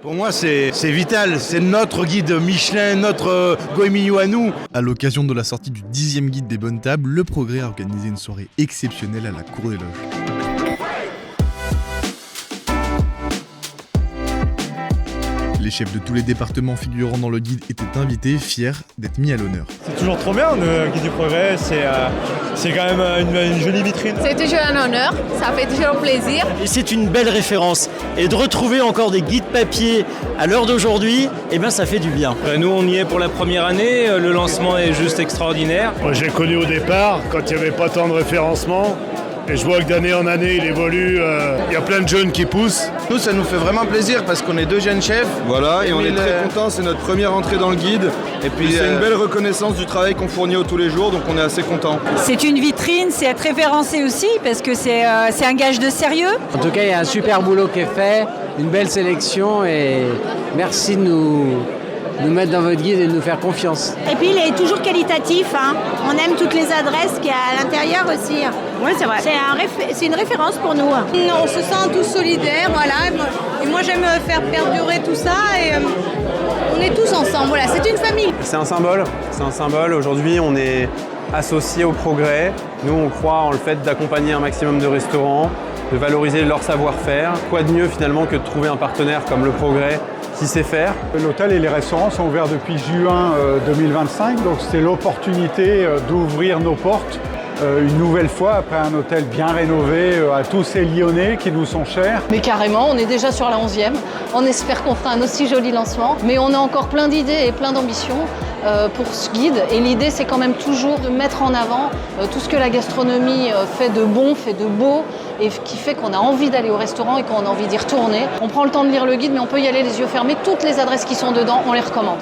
Pour moi, c'est vital, c'est notre guide Michelin, notre Goemio à nous. À l'occasion de la sortie du 10e guide des bonnes tables, le Progrès a organisé une soirée exceptionnelle à la Cour des Loges. Les chefs de tous les départements figurant dans le guide étaient invités, fiers d'être mis à l'honneur. C'est toujours trop bien, le guide du Progrès, c'est quand même une jolie vitrine. C'est toujours un honneur, ça fait toujours plaisir. Et c'est une belle référence. Et de retrouver encore des guides papier à l'heure d'aujourd'hui, ça fait du bien. Nous, on y est pour la première année, le lancement est juste extraordinaire. Moi, j'ai connu au départ, quand il n'y avait pas tant de référencement. Et je vois que d'année en année, il évolue. Il y a plein de jeunes qui poussent. Nous, ça nous fait vraiment plaisir parce qu'on est deux jeunes chefs. Voilà, et on est très contents. C'est notre première entrée dans le guide. Et puis, c'est une belle reconnaissance du travail qu'on fournit tous les jours, donc on est assez contents. C'est une vitrine, c'est être référencé aussi parce que c'est un gage de sérieux. En tout cas, il y a un super boulot qui est fait, une belle sélection et merci de nous mettre dans votre guide et de nous faire confiance. Et puis il est toujours qualitatif, hein. On aime toutes les adresses qu'il y a à l'intérieur aussi. Oui, c'est vrai. C'est une référence pour nous. On se sent tous solidaires, voilà. Et moi j'aime faire perdurer tout ça et on est tous ensemble, voilà, c'est une famille. C'est un symbole. Aujourd'hui, on est associés au Progrès. Nous, on croit en le fait d'accompagner un maximum de restaurants, de valoriser leur savoir-faire. Quoi de mieux finalement que de trouver un partenaire comme le Progrès qui sait faire. L'hôtel et les restaurants sont ouverts depuis juin 2025, donc c'est l'opportunité d'ouvrir nos portes une nouvelle fois après un hôtel bien rénové à tous ces Lyonnais qui nous sont chers. Mais carrément, on est déjà sur la 11e. On espère qu'on fera un aussi joli lancement. Mais on a encore plein d'idées et plein d'ambitions pour ce guide. Et l'idée, c'est quand même toujours de mettre en avant tout ce que la gastronomie fait de bon, fait de beau et qui fait qu'on a envie d'aller au restaurant et qu'on a envie d'y retourner. On prend le temps de lire le guide, mais on peut y aller les yeux fermés. Toutes les adresses qui sont dedans, on les recommande.